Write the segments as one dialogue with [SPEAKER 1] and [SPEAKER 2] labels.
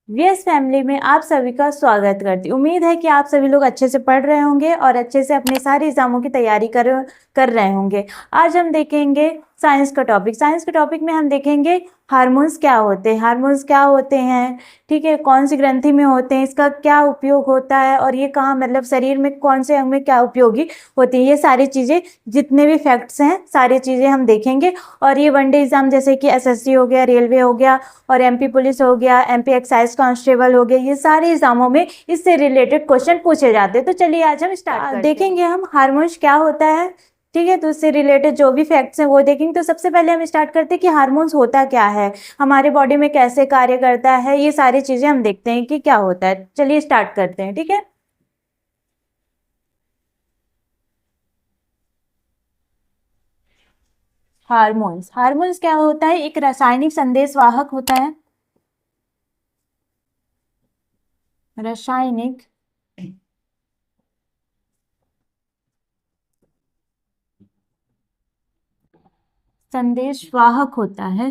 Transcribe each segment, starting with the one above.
[SPEAKER 1] VS family में आप सभी का स्वागत करती हूँ। उम्मीद है कि आप सभी लोग अच्छे से पढ़ रहे होंगे और अच्छे से अपने सारे एग्जामों की तैयारी कर रहे होंगे। आज हम देखेंगे साइंस का टॉपिक। साइंस के टॉपिक में हम देखेंगे हार्मोन्स क्या होते हैं, हार्मोन्स क्या होते हैं, ठीक है, कौन सी ग्रंथि में होते हैं, इसका क्या उपयोग होता है और ये कहाँ मतलब शरीर में कौन से अंग में क्या उपयोगी होती है, ये सारी चीज़ें जितने भी फैक्ट्स हैं सारी चीज़ें हम देखेंगे। और ये वनडे एग्जाम जैसे कि एसएससी हो गया, रेलवे हो गया और एमपी पुलिस हो गया, एमपी एक्साइज कांस्टेबल हो गया, ये सारे एग्जामों में इससे रिलेटेड क्वेश्चन पूछे जाते हैं। तो चलिए आज हम स्टार्ट देखेंगे हम हार्मोन्स क्या होता है, ठीक है। तो उससे रिलेटेड जो भी फैक्ट्स हैं वो देखेंगे। तो सबसे पहले हम स्टार्ट करते हैं कि हार्मोन्स होता क्या है, हमारे बॉडी में कैसे कार्य करता है, ये सारी चीजें हम देखते हैं कि क्या होता है। चलिए स्टार्ट करते हैं, ठीक है। हार्मोन्स हार्मोन्स क्या होता है, एक रासायनिक संदेशवाहक होता है। रासायनिक संदेशवाहक होता है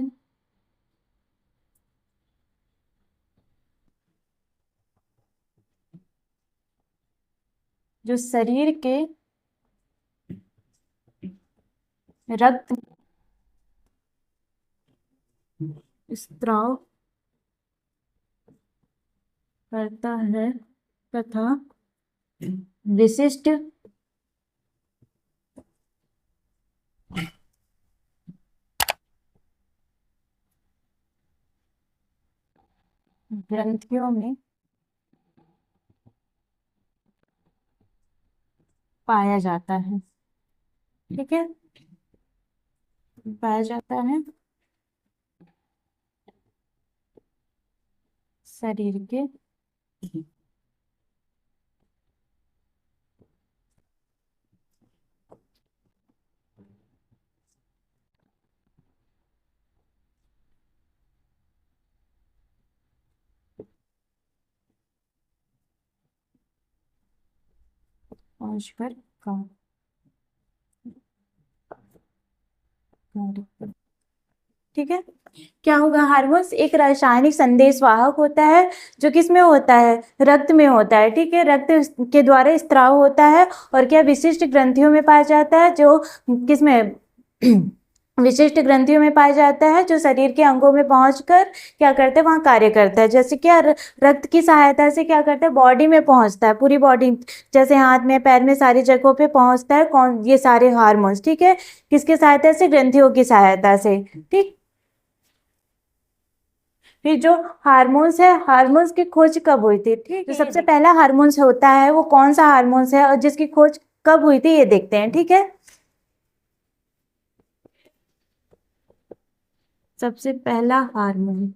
[SPEAKER 1] जो शरीर के रक्त स्त्राव करता है तथा विशिष्ट ग्रंथियों में पाया जाता है, ठीक है, पाया जाता है शरीर के पहुंचकर ठीक है। क्या होगा, हार्मोन्स एक रासायनिक संदेशवाहक होता है जो किसमें होता है, रक्त में होता है, ठीक है, रक्त के द्वारा स्त्राव होता है और क्या विशिष्ट ग्रंथियों में पाया जाता है, जो किसमें विशिष्ट ग्रंथियों में पाया जाता है, जो शरीर के अंगों में पहुंचकर क्या करता है, वहां कार्य करता है। जैसे क्या रक्त की सहायता से क्या करता है, बॉडी में पहुंचता है, पूरी बॉडी जैसे हाथ में पैर में सारी जगहों पे पहुंचता है कौन, ये सारे हार्मोन्स, ठीक है, किसकी सहायता से, ग्रंथियों की सहायता से, ठीक। फिर जो हार्मोन्स है, हार्मोन्स की खोज कब हुई थी, ठीक, जो सबसे पहला हार्मोन्स होता है वो कौन सा हार्मोन्स है और जिसकी खोज कब हुई थी ये देखते हैं, ठीक है। सबसे पहला हार्मोन,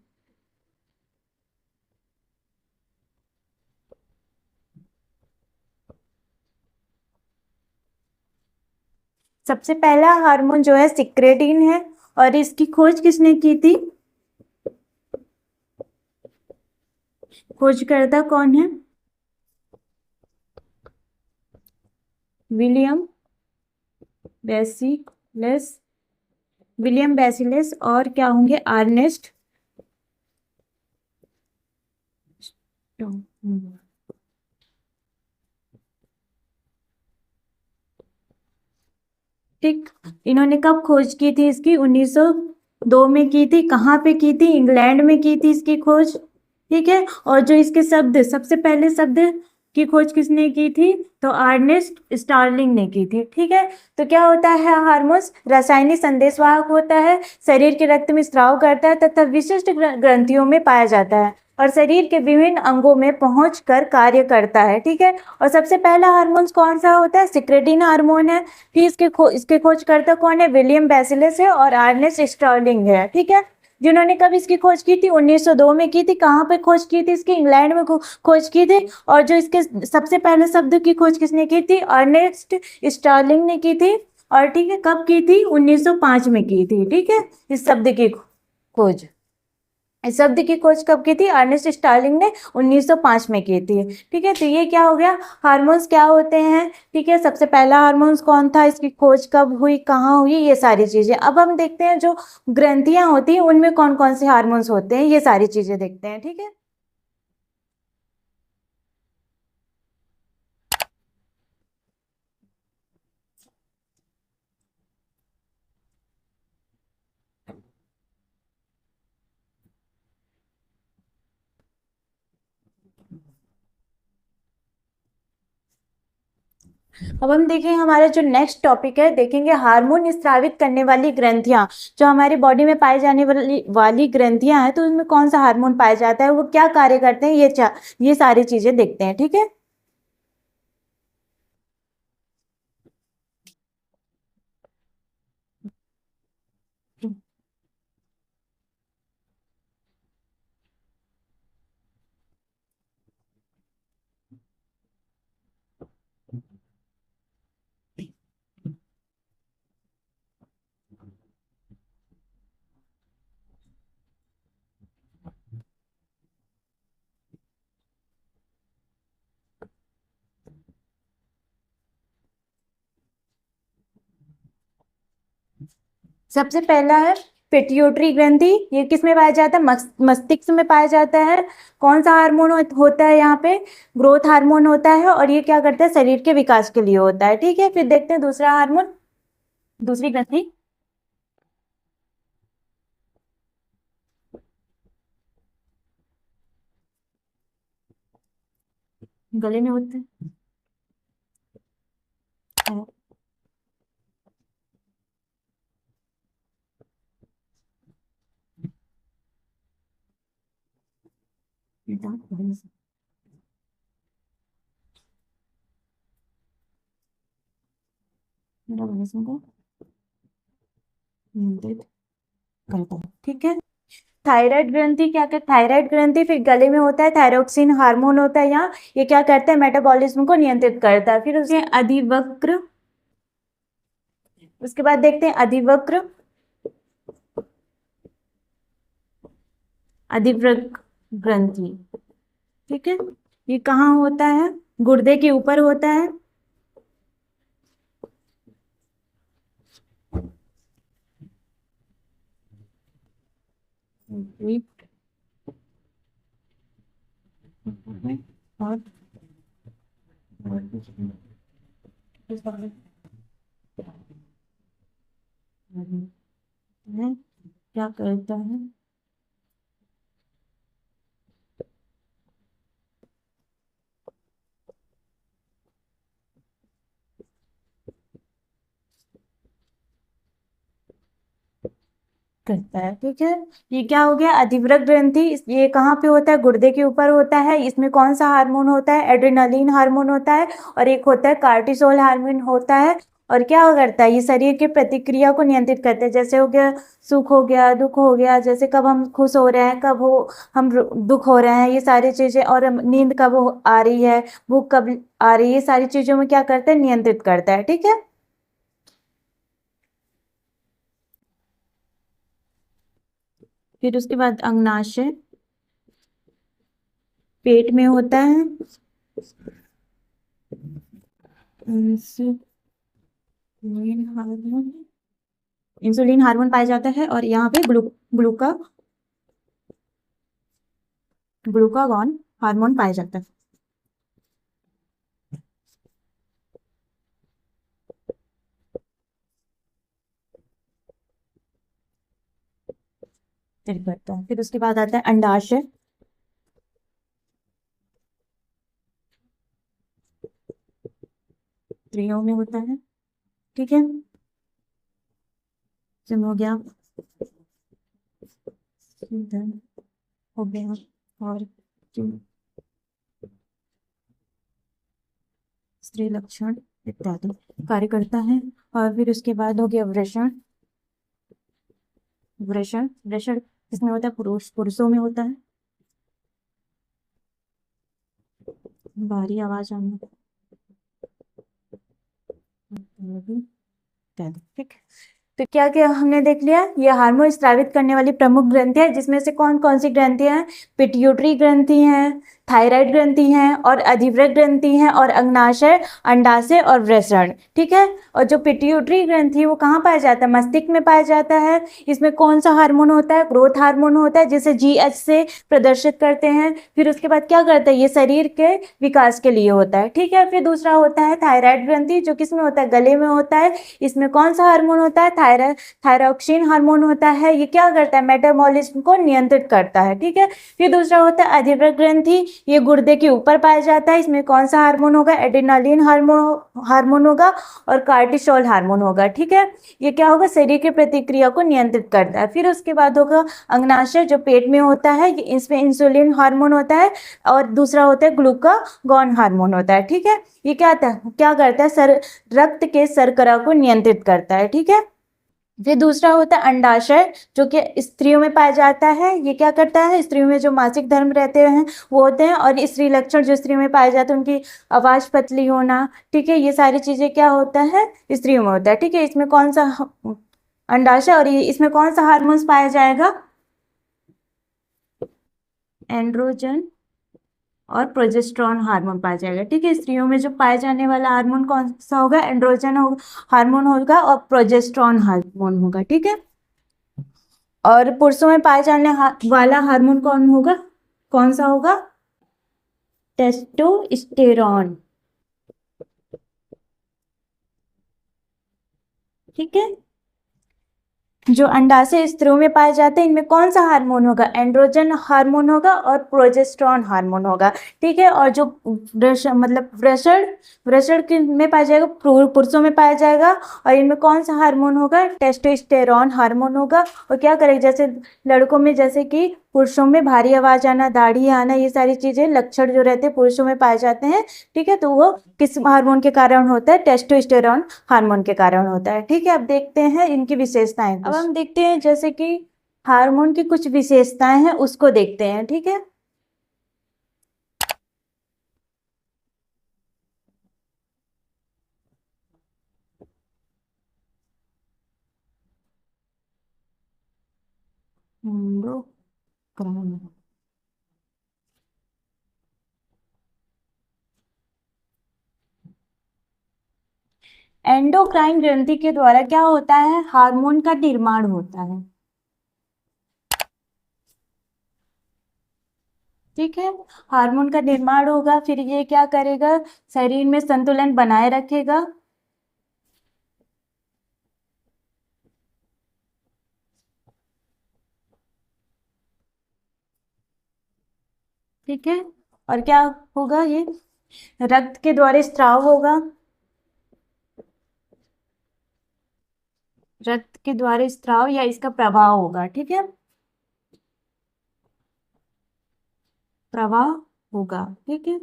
[SPEAKER 1] सबसे पहला हार्मोन जो है सिक्रेटिन है और इसकी खोज किसने की थी, खोजकर्ता कौन है, विलियम बेसिलस, विलियम बेसिलस और क्या होंगे, अर्नेस्ट ठीक। इन्होंने कब खोज की थी इसकी, 1902 में की थी। कहाँ पे की थी, इंग्लैंड में की थी इसकी खोज, ठीक है। और जो इसके शब्द, सबसे पहले शब्द की खोज किसने की थी, तो अर्नेस्ट स्टार्लिंग ने की थी, ठीक है। तो क्या होता है, हार्मोन्स रासायनिक संदेशवाहक होता है, शरीर के रक्त में स्राव करता है तथा विशिष्ट ग्रंथियों में पाया जाता है और शरीर के विभिन्न अंगों में पहुंचकर कार्य करता है, ठीक है। और सबसे पहला हार्मोन्स कौन सा होता है, सिक्रेटिन हार्मोन है। फिर इसके खोजकर्ता कौन है, विलियम बेसिलस है और अर्नेस्ट स्टर्लिंग है, ठीक है। जिन्होंने कब इसकी खोज की थी, 1902 में की थी। कहाँ पे खोज की थी इसकी, इंग्लैंड में खोज की थी। और जो इसके सबसे पहले शब्द की खोज किसने की थी, अर्नेस्ट स्टर्लिंग ने की थी। और ठीक है, कब की थी, 1905 में की थी, ठीक है, इस शब्द की खोज। इस शब्द की खोज कब की थी, अर्नेस्ट स्टार्लिंग ने 1905 में की थी, ठीक है। तो ये क्या हो गया, हार्मोन्स क्या होते हैं, ठीक है, सबसे पहला हार्मोन्स कौन था, इसकी खोज कब हुई, कहाँ हुई, ये सारी चीजें। अब हम देखते हैं जो ग्रंथियां होती हैं उनमें कौन कौन से हार्मोन्स होते हैं, ये सारी चीजें देखते हैं, ठीक है। अब हम देखें हमारा जो नेक्स्ट टॉपिक है, देखेंगे हार्मोन स्रावित करने वाली ग्रंथियां। जो हमारी बॉडी में पाई जाने वाली ग्रंथियां हैं, तो उसमें कौन सा हार्मोन पाया जाता है, वो क्या कार्य करते हैं, ये सारी चीजें देखते हैं। ठीक है। सबसे पहला है पिट्यूटरी ग्रंथि। ये किस में पाया जाता है, मस्तिष्क में पाया जाता है। कौन सा हार्मोन होता है यहाँ पे, ग्रोथ हार्मोन होता है, और ये क्या करता है, शरीर के विकास के लिए होता है। ठीक है। फिर देखते हैं दूसरा हार्मोन, दूसरी ग्रंथि। गले में होते हैं। ठीक है। थायराइड ग्रंथि क्या करता है, थायराइड ग्रंथि फिर गले में होता है, थायरोक्सिन हार्मोन होता है यहाँ। ये क्या करता है, मेटाबॉलिज्म को नियंत्रित करता है। फिर उसके अधिवक्र, उसके बाद देखते हैं अधिवक्र, अधिवृक्क ग्रंथि। ठीक है। ये कहाँ होता है, गुर्दे के ऊपर होता है। और क्या करता है, करता है। ठीक है। ये क्या हो गया, अधिवृक्क ग्रंथि। ये कहाँ पे होता है, गुर्दे के ऊपर होता है। इसमें कौन सा हार्मोन होता है, एड्रेनालिन हार्मोन होता है, और एक होता है कार्टिसोल हार्मोन होता है। और क्या करता है, ये शरीर की प्रतिक्रिया को नियंत्रित करते हैं। जैसे हो गया सुख हो गया, दुख हो गया, जैसे कब हम खुश हो रहे हैं, कब हो हम दुख हो रहे हैं, ये सारी चीजें। और नींद कब आ रही है, भूख कब आ रही है, ये सारी चीजों में क्या करता है, नियंत्रित करता है। ठीक है। फिर उसके बाद अंगनाशय पेट में होता है। इंसुलिन हार्मोन पाया जाता है, और यहाँ पे ग्लूकागॉन हार्मोन पाया जाता है। फिर उसके बाद आता है अंडाशय। स्त्रियों में होता है। ठीक है। जिम हो गया, हो गया, और स्त्री लक्षण इत्यादि कार्य करता है। और फिर उसके बाद हो गया वृषण। वृषण वृषण किसमें होता है, पुरुषों में होता है। भारी आवाज आना। ठीक। तो क्या क्या हमने देख लिया, ये हार्मोन स्रावित करने वाली प्रमुख ग्रंथि है, जिसमें से कौन कौन सी ग्रंथियां हैं, पिट्यूटरी ग्रंथि हैं, थायराइड ग्रंथि हैं, और अधिवृक्क ग्रंथि हैं, और अग्नाशय, अंडाशय और वृषण। ठीक है। और जो पिट्यूटरी ग्रंथि है वो कहाँ पाया जाता है, मस्तिष्क में पाया जाता है। इसमें कौन सा हार्मोन होता है, ग्रोथ हार्मोन होता है, जिसे जीएच से प्रदर्शित करते हैं। फिर उसके बाद क्या करता है, ये शरीर के विकास के लिए होता है। ठीक है। फिर दूसरा होता है थायराइड ग्रंथि, जो किसमें होता है, गले में होता है। इसमें कौन सा हार्मोन होता है, थायरॉक्सिन हार्मोन होता है। ये क्या करता है, मेटाबॉलिज्म को नियंत्रित करता है। ठीक है। फिर दूसरा होता है अधिवृक्क ग्रंथि, ये गुर्दे के ऊपर पाया जाता है। इसमें कौन सा हार्मोन होगा? एड्रेनालिन हार्मोन होगा और कार्टिसोल हार्मोन होगा। ठीक है, ये क्या होगा? शरीर की प्रतिक्रिया को नियंत्रित करता है। फिर उसके बाद होगा अंगनाशय, जो पेट में होता है, इसमें इंसुलिन हार्मोन होता है और दूसरा होता है ग्लूकागॉन हार्मोन होता है। ठीक है, ये क्या करता है? रक्त के शर्करा को नियंत्रित करता है। ठीक है, फिर दूसरा होता है अंडाशय, जो कि स्त्रियों में पाया जाता है। ये क्या करता है? स्त्रियों में जो मासिक धर्म रहते हैं वो होते हैं, और स्त्री लक्षण जो स्त्रियों में पाए जाते हैं, उनकी आवाज पतली होना, ठीक है, ये सारी चीजें क्या होता है? स्त्रियों में होता है। ठीक है, इसमें कौन सा अंडाशय, और इसमें कौन सा हार्मोन्स पाया जाएगा? एंड्रोजन और प्रोजेस्टेरॉन हार्मोन पाया जाएगा। ठीक है, स्त्रियों में जो पाए जाने वाला हार्मोन कौन सा होगा? एंड्रोजन हार्मोन होगा और प्रोजेस्टेरॉन हार्मोन होगा। ठीक है, और पुरुषों में पाए जाने वाला हार्मोन कौन होगा? कौन सा होगा? टेस्टोस्टेरॉन। ठीक है, जो अंडाशय स्त्रियों में पाए जाते हैं, इनमें कौन सा हार्मोन होगा? एंड्रोजन हार्मोन होगा और प्रोजेस्टेरॉन हार्मोन होगा। ठीक है, और जो वृषण में पाया जाएगा, पुरुषों में पाया जाएगा, और इनमें कौन सा हार्मोन होगा? टेस्टोस्टेरॉन हार्मोन होगा। और क्या करेगा? जैसे लड़कों में, जैसे कि पुरुषों में भारी आवाज आना, दाढ़ी आना, ये सारी चीजें लक्षण जो रहते हैं पुरुषों में पाए जाते हैं। ठीक है, तो वो किस हार्मोन के कारण होता है? टेस्टोस्टेरॉन हार्मोन के कारण होता है। ठीक है, अब देखते हैं इनकी विशेषताएं। अब हम देखते हैं जैसे कि हार्मोन की कुछ विशेषताएं हैं, उसको देखते हैं। ठीक है, एंडोक्राइन एंडोक्राइन ग्रंथि के द्वारा क्या होता है? हार्मोन का निर्माण होता है। ठीक है, हार्मोन का निर्माण होगा, फिर ये क्या करेगा? शरीर में संतुलन बनाए रखेगा। ठीक है, और क्या होगा? ये रक्त के द्वारा स्त्राव होगा। रक्त के द्वारा स्त्राव या इसका प्रवाह होगा। ठीक है, प्रवाह होगा। ठीक है,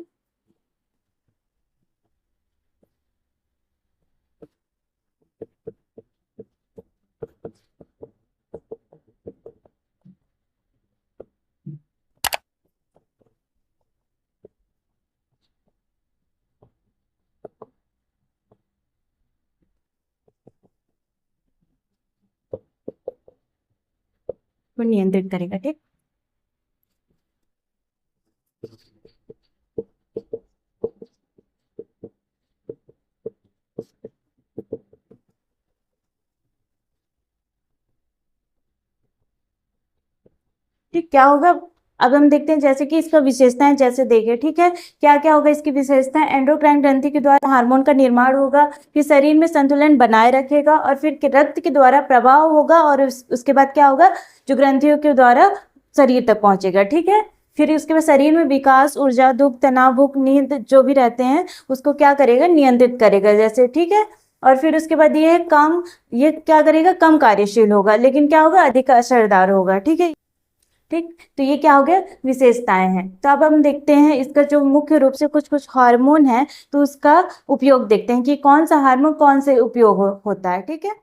[SPEAKER 1] को नियंत्रित करेगा। ठीक, ठीक, क्या होगा? अब हम देखते हैं जैसे कि इसका विशेषताएं जैसे देखें। ठीक है, क्या क्या होगा इसकी विशेषताएं? एंडोक्राइन ग्रंथि के द्वारा हार्मोन का निर्माण होगा, फिर शरीर में संतुलन बनाए रखेगा, और फिर रक्त के द्वारा प्रवाह होगा, और उसके बाद क्या होगा? जो ग्रंथियों के द्वारा शरीर तक पहुंचेगा। ठीक है, फिर उसके बाद शरीर में विकास, ऊर्जा, दुख, तनाव, भूख, नींद जो भी रहते हैं उसको क्या करेगा? नियंत्रित करेगा जैसे। ठीक है, और फिर उसके बाद ये क्या करेगा? कम कार्यशील होगा, लेकिन क्या होगा? अधिक असरदार होगा। ठीक है, ठीक, तो ये क्या हो गया? विशेषताएं हैं। तो अब हम देखते हैं इसका जो मुख्य रूप से कुछ कुछ हार्मोन है, तो उसका उपयोग देखते हैं कि कौन सा हार्मोन कौन से उपयोग होता है। ठीक है,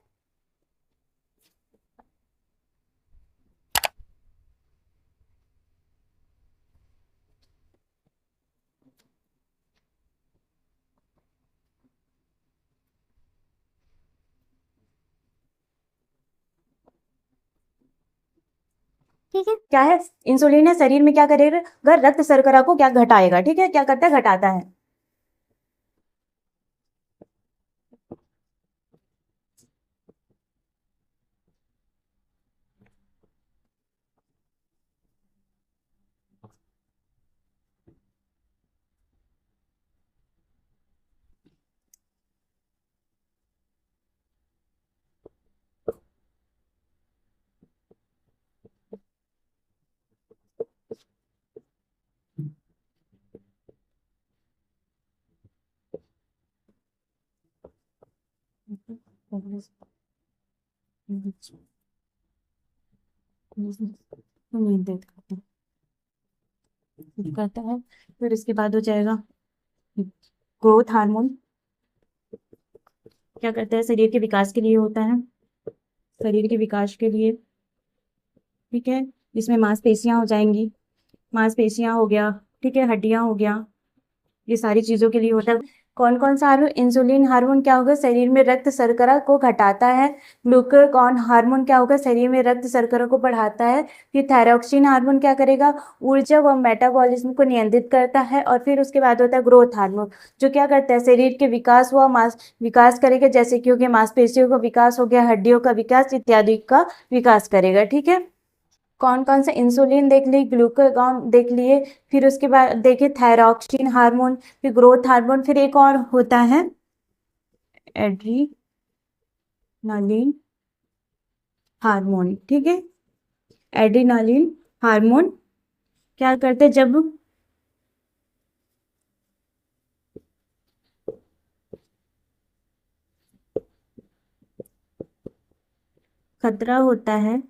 [SPEAKER 1] ठीक है, क्या है? इंसुलिन है, शरीर में क्या करेगा? रक्त शर्करा को क्या घटाएगा? ठीक है, क्या करता है? घटाता है। करता है। फिर इसके बाद हो जाएगा ग्रोथ हार्मोन। क्या करता है, शरीर के विकास के लिए होता है, शरीर के विकास के लिए, ठीक है। इसमें मांसपेशियां हो जाएंगी, मांसपेशियां हो गया, ठीक है, हड्डियां हो गया, ये सारी चीजों के लिए होता है। कौन कौन सा हार्मोन? इंसुलिन हार्मोन क्या होगा, शरीर में रक्त शर्करा को घटाता है। ग्लूकागॉन हार्मोन क्या होगा, शरीर में रक्त शर्करा को बढ़ाता है। फिर थायरॉक्सिन हार्मोन क्या करेगा, ऊर्जा व मेटाबॉलिज्म को नियंत्रित करता है। और फिर उसके बाद होता है ग्रोथ हार्मोन, जो क्या करता है, शरीर के विकास व मांस विकास करेगा, जैसे कि हो गया मांसपेशियों का विकास हो गया, हड्डियों का विकास इत्यादि का विकास करेगा, ठीक है। कौन कौन सा? इंसुलिन देख ली, ग्लूकागॉन देख लिए, फिर उसके बाद देखिए थायरॉक्सिन हार्मोन, फिर ग्रोथ हार्मोन, फिर एक और होता है एड्रीनालिन हार्मोन, ठीक है। एड्रीनालिन हार्मोन क्या करते हैं, जब खतरा होता है,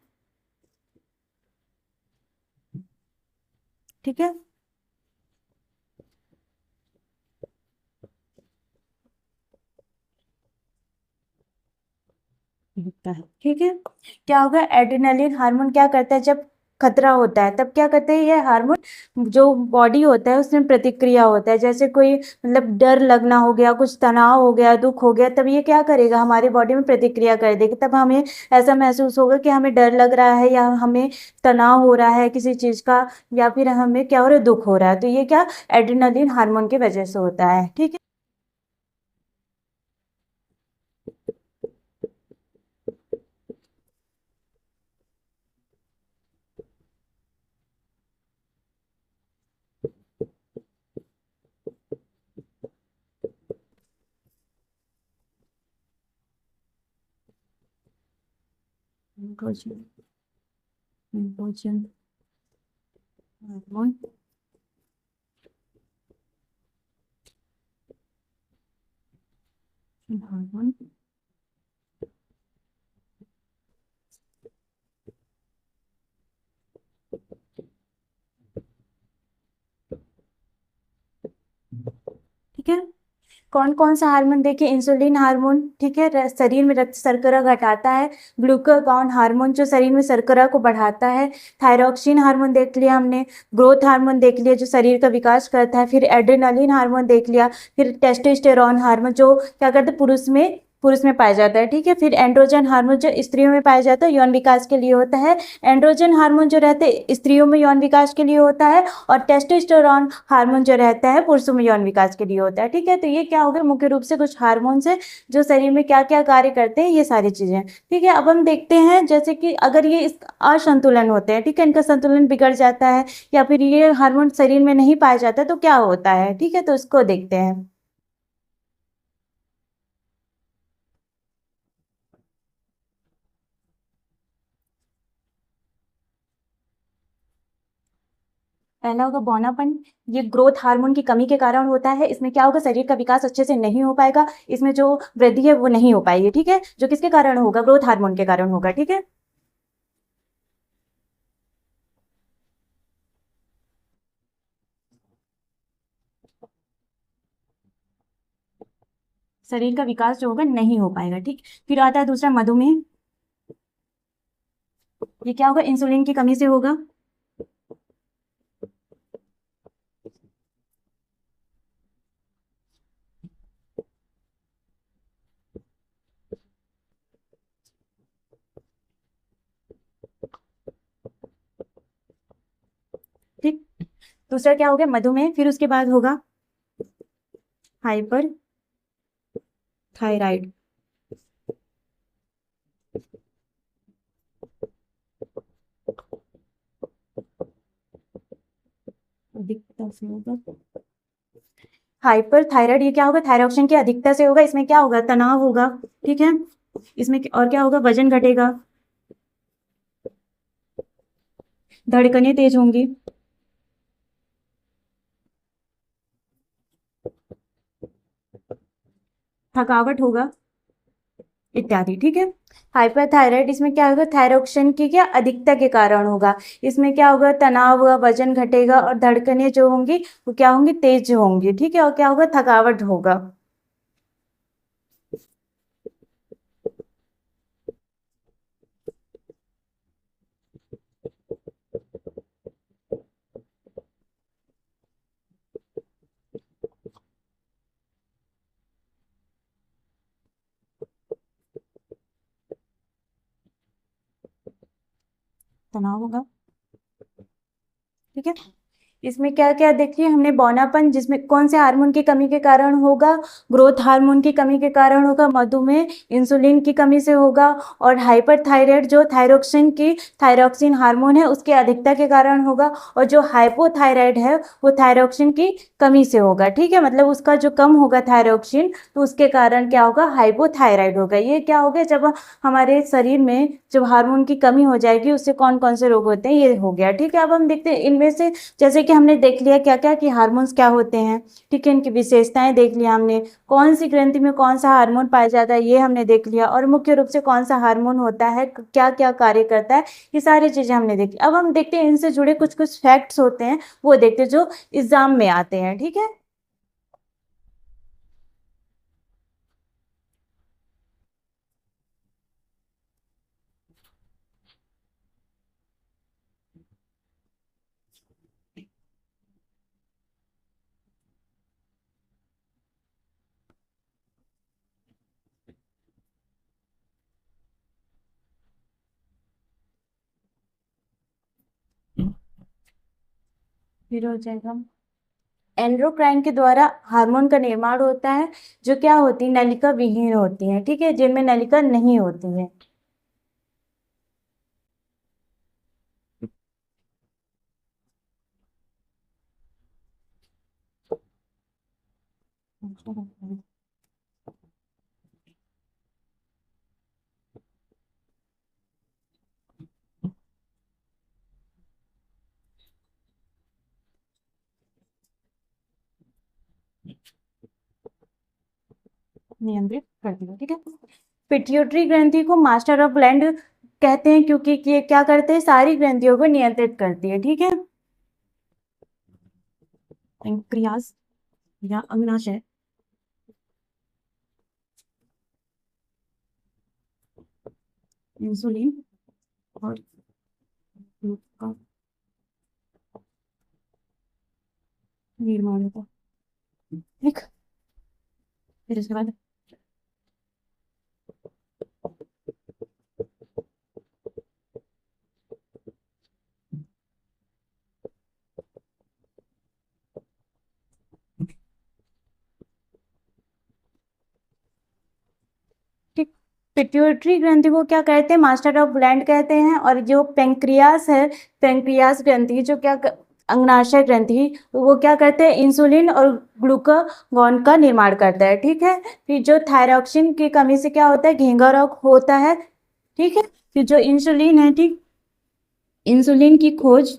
[SPEAKER 1] ठीक है, होता है, ठीक है। क्या होगा, एड्रेनालिन हार्मोन क्या करता है, जब खतरा होता है तब क्या करते हैं, ये हार्मोन जो बॉडी होता है उसमें प्रतिक्रिया होता है, जैसे कोई मतलब डर लगना हो गया, कुछ तनाव हो गया, दुख हो गया, तब ये क्या करेगा, हमारे बॉडी में प्रतिक्रिया कर देगा, तब हमें ऐसा महसूस होगा कि हमें डर लग रहा है या हमें तनाव हो रहा है किसी चीज का, या फिर हमें क्या हो रहा है, दुख हो रहा है। तो ये क्या एड्रेनालिन हार्मोन की वजह से होता है, ठीक है। भोजन भोजन हार्मोन, हार्मोन, ठीक है। कौन कौन सा हार्मोन देखिए, इंसुलिन हार्मोन, ठीक है, शरीर में रक्त शर्करा घटाता है। ग्लूकागॉन हार्मोन जो शरीर में शर्करा को बढ़ाता है। थायरॉक्सिन हार्मोन देख लिया हमने। ग्रोथ हार्मोन देख लिया जो शरीर का विकास करता है। फिर एड्रेनालिन हार्मोन देख लिया। फिर टेस्टोस्टेरोन हार्मोन जो क्या करता है, पुरुष में पाया जाता है, ठीक है। फिर एंड्रोजन हार्मोन जो स्त्रियों में पाया जाता है, यौन विकास के लिए होता है। एंड्रोजन हार्मोन जो रहते हैं स्त्रियों में यौन विकास के लिए होता है, और टेस्टोस्टेरोन हार्मोन जो रहता है पुरुषों में यौन विकास के लिए होता है, ठीक है। तो ये क्या हो गया, मुख्य रूप से कुछ हार्मोन्स है जो शरीर में क्या क्या कार्य करते हैं, ये सारी चीजें, ठीक है। अब हम देखते हैं जैसे कि अगर ये असंतुलन होते हैं, ठीक है, इनका संतुलन बिगड़ जाता है या फिर ये हार्मोन शरीर में नहीं पाया जाता तो क्या होता है, ठीक है, तो इसको देखते हैं। पहला होगा बौनापन। ये ग्रोथ हार्मोन की कमी के कारण होता है। इसमें क्या होगा, शरीर का विकास अच्छे से नहीं हो पाएगा, इसमें जो वृद्धि है वो नहीं हो पाएगी, ठीक है, जो किसके कारण होगा, ग्रोथ हार्मोन के कारण होगा, ठीक है। शरीर का विकास जो होगा नहीं हो पाएगा, ठीक। फिर आता है दूसरा मधुमेह। ये क्या होगा, इंसुलिन की कमी से होगा। ठीक। दूसरा क्या हो गया, मधुमेह। फिर उसके बाद होगा हाइपर थायराइड। अधिकता से होगा हाइपर थायराइड। ये क्या होगा, थायरॉक्सिन की अधिकता से होगा। इसमें क्या होगा, तनाव होगा, ठीक है। इसमें और क्या होगा, वजन घटेगा, धड़कनें तेज होंगी, थकावट होगा, इत्यादि। ठीक है। हाइपरथायराइड, इसमें क्या होगा, थायरोक्सिन की क्या अधिकता के कारण होगा। इसमें क्या होगा, तनाव होगा, वजन घटेगा और धड़कनें जो होंगी वो क्या होंगी, तेज होंगी। ठीक है। और क्या होगा, थकावट होगा। तनाव होगा। ठीक है। इसमें क्या क्या देखिए हमने, बौनापन जिसमें कौन से हार्मोन की कमी के कारण होगा, ग्रोथ हार्मोन की कमी के कारण होगा, मधुमेह इंसुलिन की कमी से होगा, और हाइपरथायराइड जो थायरोक्सिन हार्मोन है उसकी अधिकता के कारण होगा, और जो हाइपोथायराइड है वो थायरोक्सिन की कमी से होगा। ठीक है, मतलब उसका जो कम होगा थायरोक्सिन, तो उसके कारण क्या होगा, हाइपोथायराइड होगा। ये क्या होगा, जब हमारे शरीर में जब हार्मोन की कमी हो जाएगी उससे कौन कौन से रोग होते हैं, ये हो गया। ठीक है। अब हम देखते हैं इनमें से, जैसे कि हमने देख लिया क्या क्या कि हार्मोन्स क्या होते हैं। ठीक है, इनकी विशेषताएं देख लिया हमने, कौन सी ग्रंथि में कौन सा हार्मोन पाया जाता है ये हमने देख लिया, और मुख्य रूप से कौन सा हार्मोन होता है, क्या क्या कार्य करता है, ये सारी चीजें हमने देखी। अब हम देखते हैं इनसे जुड़े कुछ कुछ फैक्ट्स होते हैं, वो देखते हैं जो एग्जाम में आते हैं। ठीक है। फिर हो जाएगा, एंड्रोक्राइन के द्वारा हार्मोन का निर्माण होता है, जो क्या होती है, नलिका विहीन होती है। ठीक है, जिनमें नलिका नहीं होती है। नियंत्रित करती है। ठीक है। पिट्यूटरी ग्रंथि को मास्टर ऑफ ग्लैंड कहते हैं, क्योंकि ये क्या करते हैं, सारी ग्रंथियों को नियंत्रित करती है। ठीक है। पैंक्रियास या अग्नाशय, इंसुलिन और ग्लूका निर्माण होता है। ठीक। फिर इसके बाद ठीक, पिट्यूटरी ग्रंथि को क्या कहते हैं, मास्टर ऑफ ग्लैंड कहते हैं। और जो पेंक्रियास है, पेंक्रियास ग्रंथि जो अग्नाशय ग्रंथि, तो वो क्या करते हैं, इंसुलिन और ग्लूकागॉन का निर्माण करता है। ठीक है। फिर जो थायरॉक्सिन की कमी से क्या होता है, घेंगा रोग होता है। ठीक है। फिर जो इंसुलिन है, ठीक, इंसुलिन की खोज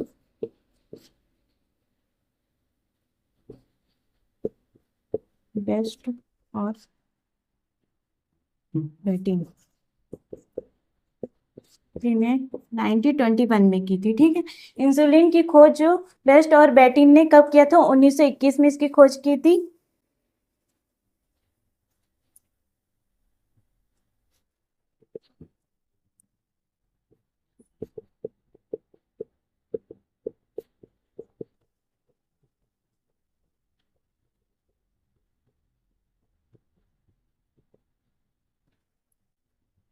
[SPEAKER 1] बेस्ट और बेटिंग ने 1921 में की थी। ठीक है। इंसुलिन की खोज जो बेस्ट और बेटिन ने कब किया था, 1921 में इसकी खोज की थी।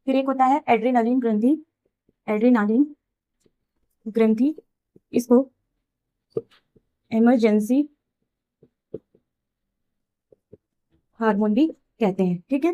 [SPEAKER 1] फिर एक होता है एड्रेनालिन ग्रंथि, एड्रेनालिन ग्रंथि, इसको इमरजेंसी हार्मोन भी कहते हैं। ठीक है।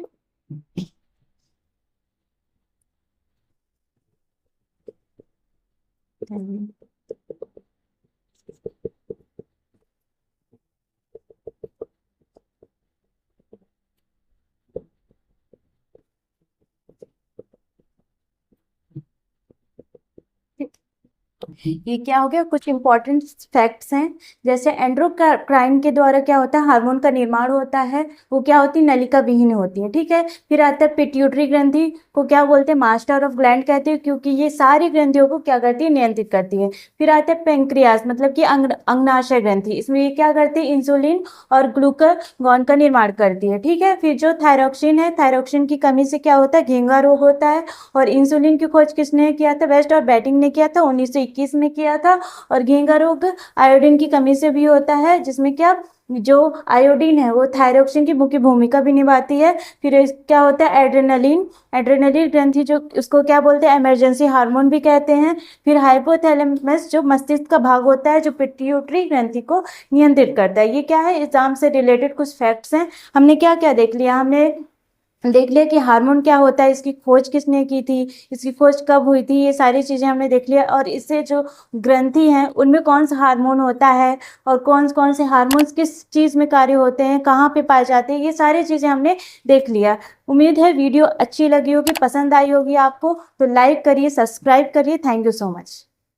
[SPEAKER 1] ये क्या हो गया, कुछ इंपॉर्टेंट फैक्ट्स हैं। जैसे एंडोक्राइन के द्वारा क्या होता है, हार्मोन का निर्माण होता है, वो क्या होती है, नलिका विहीन होती है, ठीक है। फिर आता है पिट्यूटरी ग्रंथि को क्या बोलते हैं, मास्टर ऑफ ग्लैंड कहते हैं, क्योंकि ये सारी ग्रंथियों को क्या करती है, नियंत्रित करती है। फिर आता है पेंक्रियास, मतलब कि अंगनाशय ग्रंथि, इसमें ये क्या करती है, इंसुलिन और ग्लूकागॉन का निर्माण करती है, ठीक है। फिर जो थायरॉक्सिन है, थायरॉक्सिन की कमी से क्या होता है, घेंघा रोग होता है। और इंसुलिन की खोज किसने किया था, वेस्ट और बैटिंग ने किया था, 1921 में किया था। और घेंघा रोग आयोडीन की कमी से भी होता है, जिसमें क्या, जो आयोडीन है वो थायरॉक्सिन की मुख्य भूमिका भी निभाती है। फिर क्या होता है, एड्रेनलिन, एड्रेनलिन ग्रंथि जो, उसको क्या बोलते हैं, इमरजेंसी हार्मोन भी कहते हैं। फिर हाइपोथैलेमस जो मस्तिष्क का भाग होता है, जो पिट्यूटरी ग्रंथि को नियंत्रित करता है। ये क्या है, एग्जाम से रिलेटेड कुछ फैक्ट्स हैं। हमने क्या क्या देख लिया, हमने देख लिया कि हार्मोन क्या होता है, इसकी खोज किसने की थी, इसकी खोज कब हुई थी, ये सारी चीज़ें हमने देख लिया। और इससे जो ग्रंथि हैं उनमें कौन सा हार्मोन होता है, और कौन कौन से हार्मोन्स किस चीज़ में कार्य होते हैं, कहाँ पे पाए जाते हैं, ये सारी चीज़ें हमने देख लिया। उम्मीद है वीडियो अच्छी लगी होगी, पसंद आई होगी आपको, तो लाइक करिए, सब्सक्राइब करिए। Thank you so much.